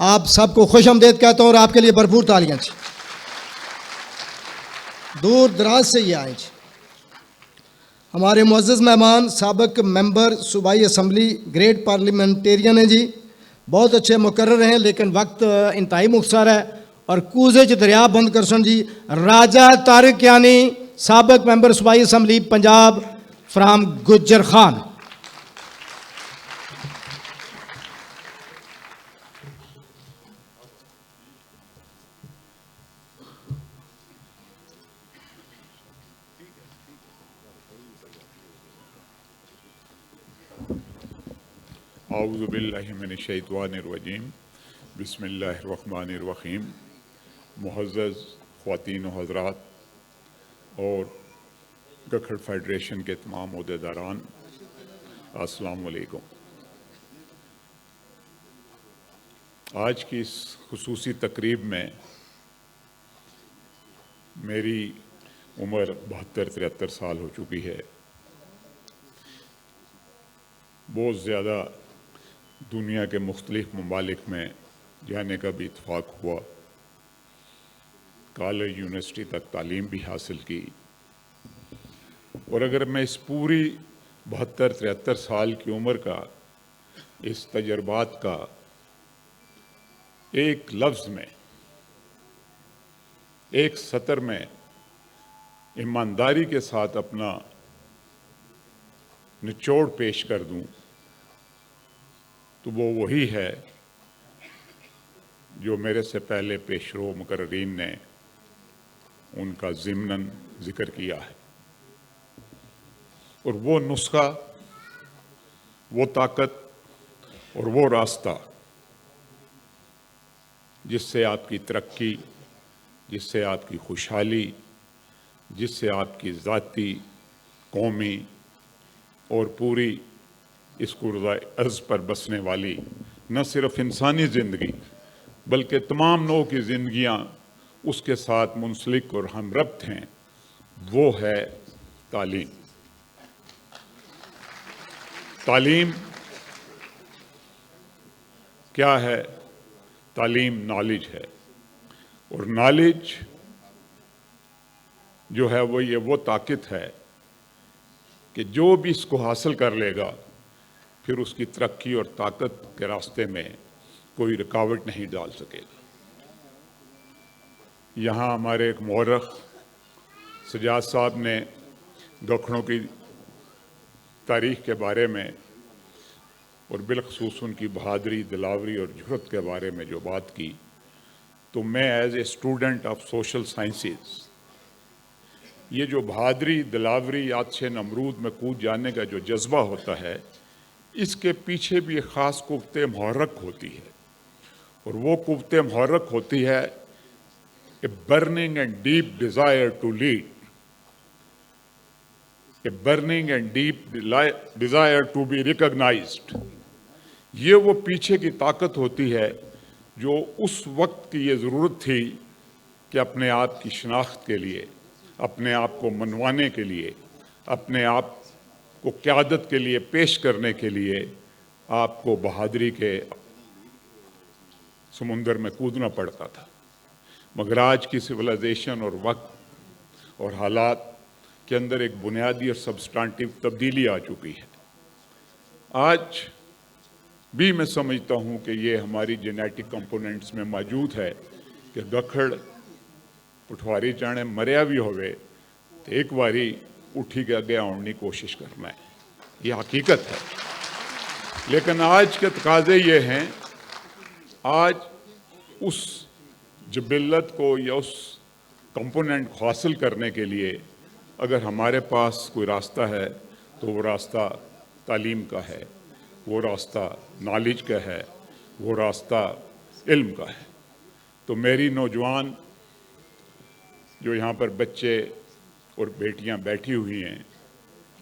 آپ سب کو خوش آمدید کہتا ہوں اور آپ کے لیے بھرپور تالیاں جی. دور دراز سے یہ آئے جی. ہمارے معزز مہمان سابق ممبر صوبائی اسمبلی گریٹ پارلیمنٹیرین ہیں جی. بہت اچھے مقرر ہیں لیکن وقت انتہائی مختصر ہے اور کوزے چ دریا بند کرسن جی. راجہ طارق یعنی سابق ممبر صوبائی اسمبلی پنجاب فرام گجر خان. اعوذ باللہ من الشیطان الرجیم بسم اللہ الرحمن الرحیم. معزز خواتین و حضرات اور گکھڑ فیڈریشن کے تمام عہدیداران، السلام علیکم. آج کی اس خصوصی تقریب میں میری عمر 72-73 سال ہو چکی ہے. بہت زیادہ دنیا کے مختلف ممالک میں جانے کا بھی اتفاق ہوا. کالج یونیورسٹی تک تعلیم بھی حاصل کی. اور اگر میں اس پوری 72-73 سال کی عمر کا اس تجربات کا ایک لفظ میں، ایک سطر میں ایمانداری کے ساتھ اپنا نچوڑ پیش کر دوں تو وہ وہی ہے جو میرے سے پہلے پیشرو مقررین نے ان کا ضمناً ذکر کیا ہے. اور وہ نسخہ، وہ طاقت اور وہ راستہ جس سے آپ کی ترقی، جس سے آپ کی خوشحالی، جس سے آپ کی ذاتی، قومی اور پوری اس کرۂ ارض پر بسنے والی نہ صرف انسانی زندگی بلکہ تمام نوع کی زندگیاں اس کے ساتھ منسلک اور ہم ربط ہیں، وہ ہے تعلیم. تعلیم کیا ہے؟ تعلیم نالج ہے. اور نالج جو ہے وہ طاقت ہے کہ جو بھی اس کو حاصل کر لے گا پھر اس کی ترقی اور طاقت کے راستے میں کوئی رکاوٹ نہیں ڈال سکے گا. یہاں ہمارے ایک مورخ سجاد صاحب نے گکھڑوں کی تاریخ کے بارے میں اور بالخصوص ان کی بہادری، دلاوری اور جرأت کے بارے میں جو بات کی، تو میں as a student of social sciences یہ جو بہادری، دلاوری، آتش نمرود میں کود جانے کا جو جذبہ ہوتا ہے، اس کے پیچھے بھی ایک خاص قوت محرک ہوتی ہے. اور وہ قوت محرک ہوتی ہے a burning and deep desire to lead, a burning and deep desire to be recognized. یہ وہ پیچھے کی طاقت ہوتی ہے جو اس وقت کی یہ ضرورت تھی کہ اپنے آپ کی شناخت کے لیے، اپنے آپ کو منوانے کے لیے، اپنے آپ کو قیادت کے لیے پیش کرنے کے لیے آپ کو بہادری کے سمندر میں کودنا پڑتا تھا. مگر آج کی سویلائزیشن اور وقت اور حالات کے اندر ایک بنیادی اور سبسٹانٹیو تبدیلی آ چکی ہے. آج بھی میں سمجھتا ہوں کہ یہ ہماری جینیٹک کمپوننٹس میں موجود ہے کہ گکھڑ پٹھواری چانے مریا بھی ہوئے تو ایک باری اٹھی کے آگے آنے کی کوشش کرنا ہے. یہ حقیقت ہے. لیکن آج کے تقاضے یہ ہیں، آج اس جبلت کو یا اس کمپوننٹ کو حاصل کرنے کے لیے اگر ہمارے پاس کوئی راستہ ہے تو وہ راستہ تعلیم کا ہے، وہ راستہ نالج کا ہے، وہ راستہ علم کا ہے. تو میری نوجوان جو یہاں پر بچے اور بیٹیاں بیٹھی ہوئی ہیں،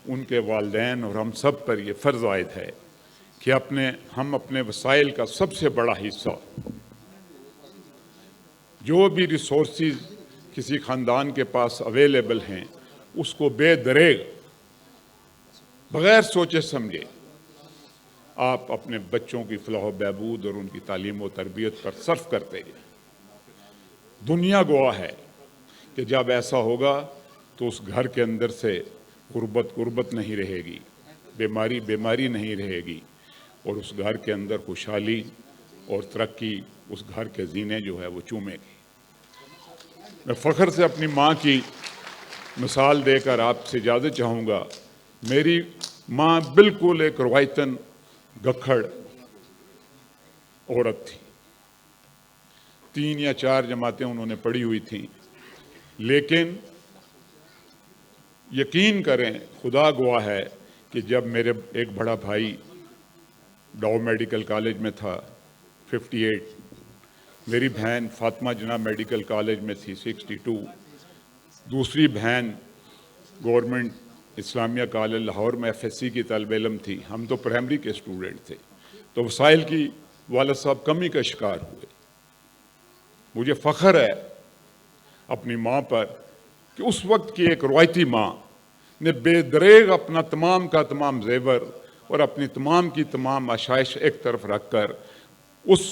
ان کے والدین اور ہم سب پر یہ فرض عائد ہے کہ ہم اپنے وسائل کا سب سے بڑا حصہ، جو بھی ریسورسز کسی خاندان کے پاس اویلیبل ہیں، اس کو بے دریغ بغیر سوچے سمجھے آپ اپنے بچوں کی فلاح و بہبود اور ان کی تعلیم و تربیت پر صرف کرتے ہیں۔ دنیا گواہ ہے کہ جب ایسا ہوگا تو اس گھر کے اندر سے غربت نہیں رہے گی، بیماری نہیں رہے گی، اور اس گھر کے اندر خوشحالی اور ترقی اس گھر کے زینے جو ہے وہ چومے گی۔ میں فخر سے اپنی ماں کی مثال دے کر آپ سے اجازت چاہوں گا۔ میری ماں بالکل ایک روایتاً گکھڑ عورت تھی، 3 یا 4 جماعتیں انہوں نے پڑھی ہوئی تھیں، لیکن یقین کریں، خدا گواہ ہے کہ جب میرے ایک بڑا بھائی ڈاؤ میڈیکل کالج میں تھا 58، میری بہن فاطمہ جناح میڈیکل کالج میں تھی 62، دوسری بہن گورنمنٹ اسلامیہ کالج لاہور میں FSC کی طالب علم تھی، ہم تو پرائمری کے اسٹوڈنٹ تھے، تو وسائل کی والد صاحب کمی کا شکار ہوئے۔ مجھے فخر ہے اپنی ماں پر کہ اس وقت کی ایک روایتی ماں نے بے دریغ اپنا تمام کا تمام زیور اور اپنی تمام کی تمام آشائش ایک طرف رکھ کر اس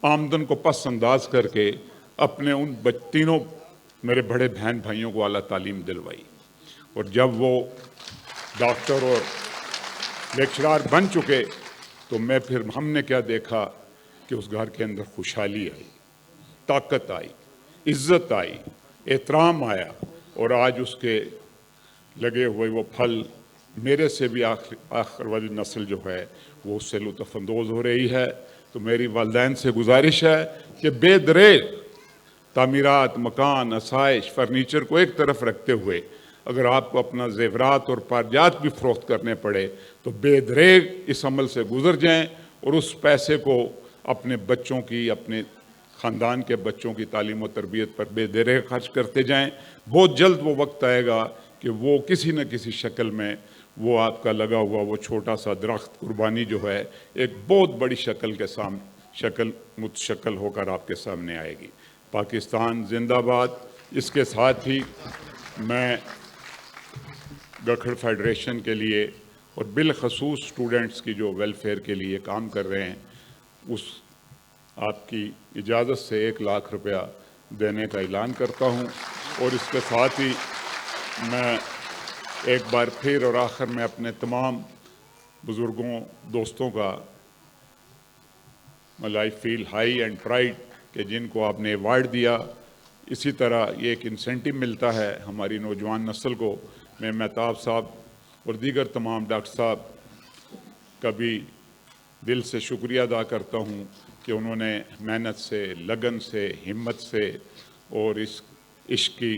آمدن کو پس انداز کر کے اپنے ان تینوں میرے بڑے بہن بھائیوں کو اعلیٰ تعلیم دلوائی، اور جب وہ ڈاکٹر اور لیکچرار بن چکے تو ہم نے کیا دیکھا کہ اس گھر کے اندر خوشحالی آئی، طاقت آئی، عزت آئی، احترام آیا، اور آج اس کے لگے ہوئے وہ پھل میرے سے بھی آخر والی نسل جو ہے وہ اس سے لطف اندوز ہو رہی ہے۔ تو میری والدین سے گزارش ہے کہ بے دریغ تعمیرات، مکان، آسائش، فرنیچر کو ایک طرف رکھتے ہوئے اگر آپ کو اپنا زیورات اور پارجات بھی فروخت کرنے پڑے تو بے دریغ اس عمل سے گزر جائیں اور اس پیسے کو اپنے بچوں کی، اپنے خاندان کے بچوں کی تعلیم و تربیت پر بے دریغ خرچ کرتے جائیں۔ بہت جلد وہ وقت آئے گا کہ وہ کسی نہ کسی شکل میں وہ آپ کا لگا ہوا وہ چھوٹا سا درخت قربانی جو ہے ایک بہت بڑی شکل متشکل ہو کر آپ کے سامنے آئے گی۔ پاکستان زندہ باد۔ اس کے ساتھ ہی میں گکھڑ فیڈریشن کے لیے اور بالخصوص اسٹوڈنٹس کی جو ویلفیئر کے لیے کام کر رہے ہیں، اس آپ کی اجازت سے 1 لاکھ روپیہ دینے کا اعلان کرتا ہوں، اور اس کے ساتھ ہی میں ایک بار پھر اور آخر میں اپنے تمام بزرگوں دوستوں کا آئی فیل ہائی اینڈ پرائڈ کہ جن کو آپ نے ایوارڈ دیا، اسی طرح یہ ایک انسینٹیو ملتا ہے ہماری نوجوان نسل کو۔ میں مہتاب صاحب اور دیگر تمام ڈاکٹر صاحب کا بھی دل سے شکریہ ادا کرتا ہوں کہ انہوں نے محنت سے، لگن سے، ہمت سے اور اس عشق کی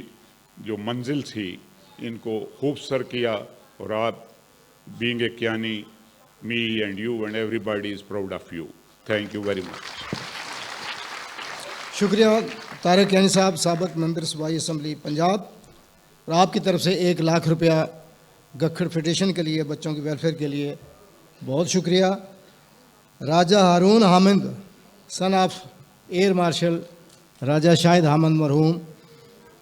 جو منزل تھی ان کو خوب سر کیا، اور آپ being a Kiani, me and you and everybody is proud of you. Thank you very much. شکریہ طارق کیانی صاحب، سابق ممبر صوبائی اسمبلی پنجاب، اور آپ کی طرف سے 1 لاکھ روپیہ گکھڑ فیڈریشن کے لیے، بچوں کی ویلفیئر کے لیے بہت شکریہ۔ راجہ ہارون حامد سن آف ایئر مارشل راجہ شاہد حامد مرحوم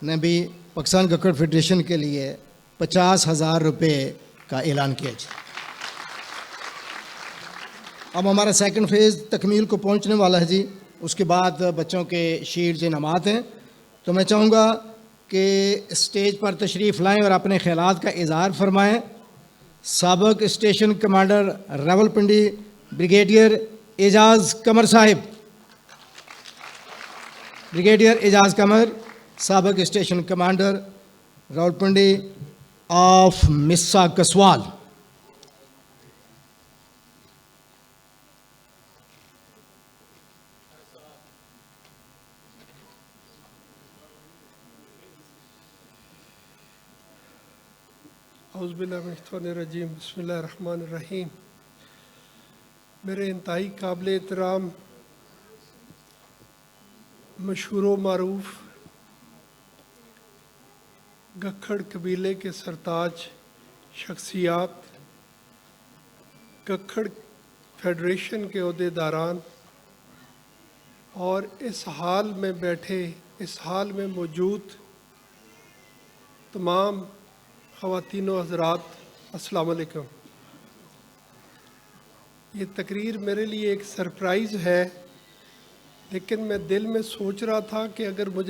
نے بھی پاکستان گکھڑ فیڈریشن کے لیے 50,000 روپے کا اعلان کیا۔ اب ہمارا سیکنڈ فیز تکمیل کو پہنچنے والا ہے جی۔ اس کے بعد بچوں کے شیلڈز انعامات ہیں، تو میں چاہوں گا کہ اسٹیج پر تشریف لائیں اور اپنے خیالات کا اظہار فرمائیں۔ سابق اسٹیشن کمانڈر راولپنڈی بریگیڈیئر اعجاز قمر صاحب، بریگیڈیئر اعجاز قمر، سابق اسٹیشن کمانڈر راولپنڈی آف مسا کسوال۔ اعوذ باللہ من الشیطان الرجیم، بسم اللہ الرحمن الرحیم۔ میرے انتہائی قابل احترام، مشہور و معروف گکھڑ قبیلے کے سرتاج شخصیات، گکھڑ فیڈریشن کے عہدیداران، اور اس حال میں بیٹھے، اس حال میں موجود تمام خواتین و حضرات، السلام علیکم۔ یہ تقریر میرے لیے ایک سرپرائز ہے، لیکن میں دل میں سوچ رہا تھا کہ اگر مجھے